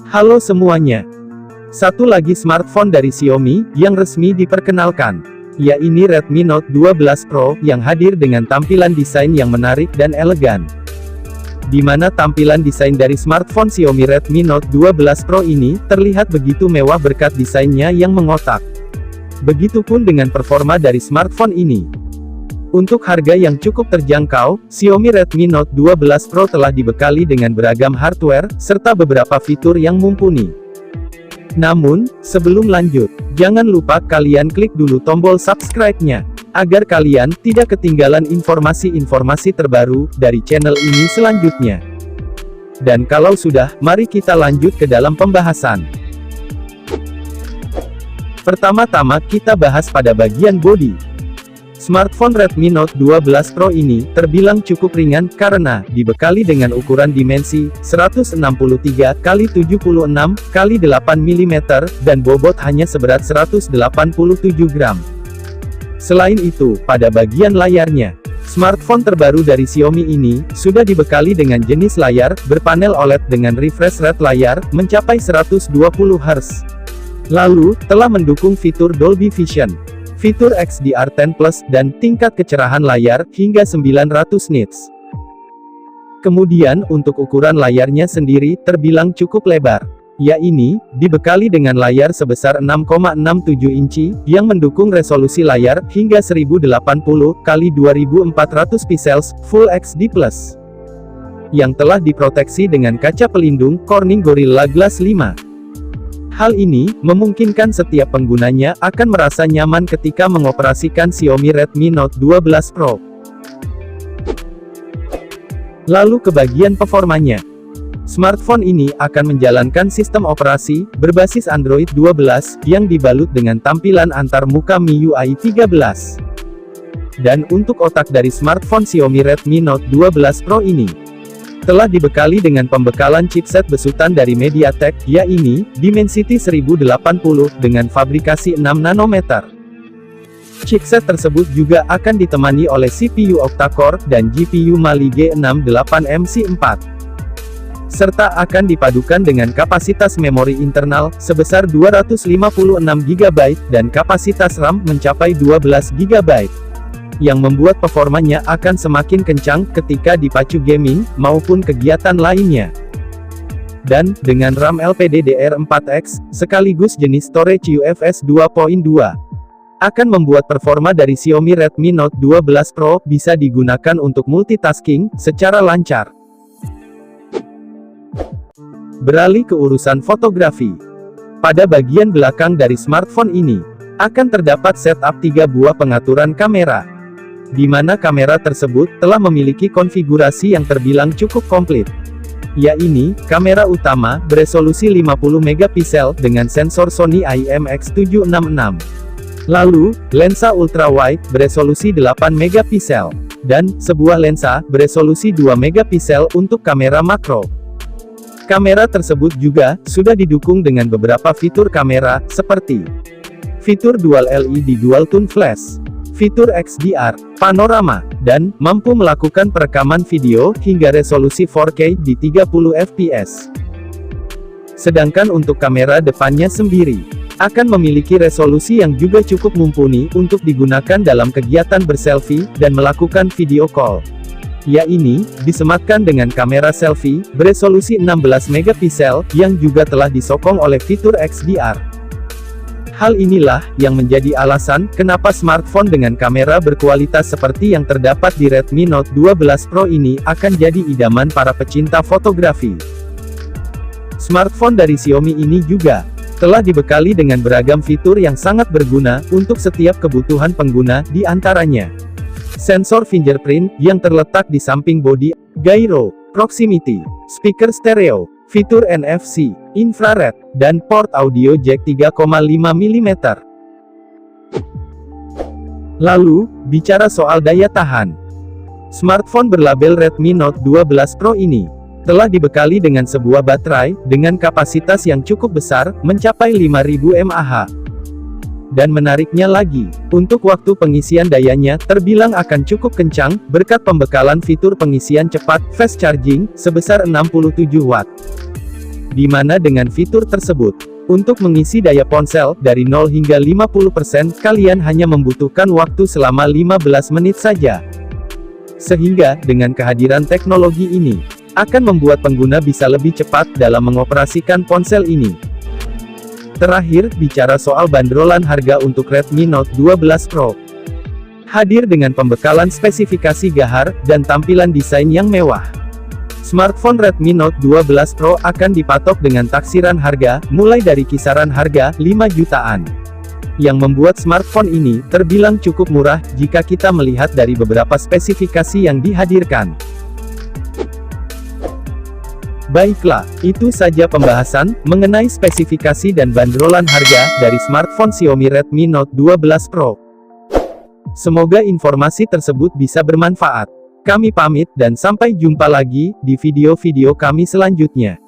Halo semuanya. Satu lagi smartphone dari Xiaomi, yang resmi diperkenalkan, yaitu Redmi Note 12 Pro, yang hadir dengan tampilan desain yang menarik dan elegan. Di mana tampilan desain dari smartphone Xiaomi Redmi Note 12 Pro ini, terlihat begitu mewah berkat desainnya yang mengotak. Begitupun dengan performa dari smartphone ini. Untuk harga yang cukup terjangkau, Xiaomi Redmi Note 12 Pro telah dibekali dengan beragam hardware, serta beberapa fitur yang mumpuni. Namun, sebelum lanjut, jangan lupa kalian klik dulu tombol subscribe-nya, agar kalian tidak ketinggalan informasi-informasi terbaru dari channel ini selanjutnya. Dan kalau sudah, mari kita lanjut ke dalam pembahasan. Pertama-tama kita bahas pada bagian bodi. Smartphone Redmi Note 12 Pro ini terbilang cukup ringan karena dibekali dengan ukuran dimensi 163 x 76 x 8 mm dan bobot hanya seberat 187 gram. Selain itu, pada bagian layarnya, smartphone terbaru dari Xiaomi ini sudah dibekali dengan jenis layar berpanel OLED dengan refresh rate layar mencapai 120 Hz. Lalu, telah mendukung fitur Dolby Vision, fitur XDR10 Plus, dan tingkat kecerahan layar hingga 900 nits. Kemudian, untuk ukuran layarnya sendiri terbilang cukup lebar, yaitu dibekali dengan layar sebesar 6,67 inci, yang mendukung resolusi layar hingga 1080 x 2400 pixels, Full HD+, yang telah diproteksi dengan kaca pelindung Corning Gorilla Glass 5. Hal ini memungkinkan setiap penggunanya akan merasa nyaman ketika mengoperasikan Xiaomi Redmi Note 12 Pro. Lalu ke bagian performanya. Smartphone ini akan menjalankan sistem operasi berbasis Android 12 yang dibalut dengan tampilan antarmuka MIUI 13. Dan untuk otak dari smartphone Xiaomi Redmi Note 12 Pro ini telah dibekali dengan pembekalan chipset besutan dari MediaTek, yaitu Dimensity 1080 dengan fabrikasi 6 nanometer. Chipset tersebut juga akan ditemani oleh CPU octa-core dan GPU Mali G68MC4. Serta akan dipadukan dengan kapasitas memori internal sebesar 256 GB dan kapasitas RAM mencapai 12 GB. Yang membuat performanya akan semakin kencang ketika dipacu gaming, maupun kegiatan lainnya. Dan, dengan RAM LPDDR4X, sekaligus jenis storage UFS 2.2, akan membuat performa dari Xiaomi Redmi Note 12 Pro bisa digunakan untuk multitasking secara lancar. Beralih ke urusan fotografi. Pada bagian belakang dari smartphone ini, akan terdapat setup 3 buah pengaturan kamera, di mana kamera tersebut telah memiliki konfigurasi yang terbilang cukup komplit, yaitu kamera utama beresolusi 50 megapiksel dengan sensor Sony IMX766, lalu lensa ultrawide beresolusi 8 megapiksel, dan sebuah lensa beresolusi 2 megapiksel untuk kamera makro. Kamera tersebut juga sudah didukung dengan beberapa fitur kamera seperti fitur Dual LED Dual Tone Flash, fitur XDR, panorama, dan mampu melakukan perekaman video hingga resolusi 4K di 30 fps. Sedangkan untuk kamera depannya sendiri, akan memiliki resolusi yang juga cukup mumpuni untuk digunakan dalam kegiatan berselfie dan melakukan video call, yaitu disematkan dengan kamera selfie beresolusi 16 megapiksel yang juga telah disokong oleh fitur XDR. Hal inilah yang menjadi alasan kenapa smartphone dengan kamera berkualitas seperti yang terdapat di Redmi Note 12 Pro ini akan jadi idaman para pecinta fotografi. Smartphone dari Xiaomi ini juga telah dibekali dengan beragam fitur yang sangat berguna untuk setiap kebutuhan pengguna, di antaranya sensor fingerprint yang terletak di samping bodi, gyro, proximity, speaker stereo, fitur NFC, infrared, dan port audio jack 3,5 mm. Lalu, bicara soal daya tahan. Smartphone berlabel Redmi Note 12 Pro ini telah dibekali dengan sebuah baterai dengan kapasitas yang cukup besar, mencapai 5000 mAh. Dan menariknya lagi, untuk waktu pengisian dayanya terbilang akan cukup kencang, berkat pembekalan fitur pengisian cepat, fast charging, sebesar 67 watt. Di mana dengan fitur tersebut, untuk mengisi daya ponsel, dari 0 hingga 50%, kalian hanya membutuhkan waktu selama 15 menit saja. Sehingga, dengan kehadiran teknologi ini, akan membuat pengguna bisa lebih cepat dalam mengoperasikan ponsel ini. Terakhir, bicara soal bandrolan harga untuk Redmi Note 12 Pro. Hadir dengan pembekalan spesifikasi gahar, dan tampilan desain yang mewah. Smartphone Redmi Note 12 Pro akan dipatok dengan taksiran harga, mulai dari kisaran harga 5 jutaan. Yang membuat smartphone ini terbilang cukup murah, jika kita melihat dari beberapa spesifikasi yang dihadirkan. Baiklah, itu saja pembahasan mengenai spesifikasi dan bandrolan harga dari smartphone Xiaomi Redmi Note 12 Pro. Semoga informasi tersebut bisa bermanfaat. Kami pamit dan sampai jumpa lagi di video-video kami selanjutnya.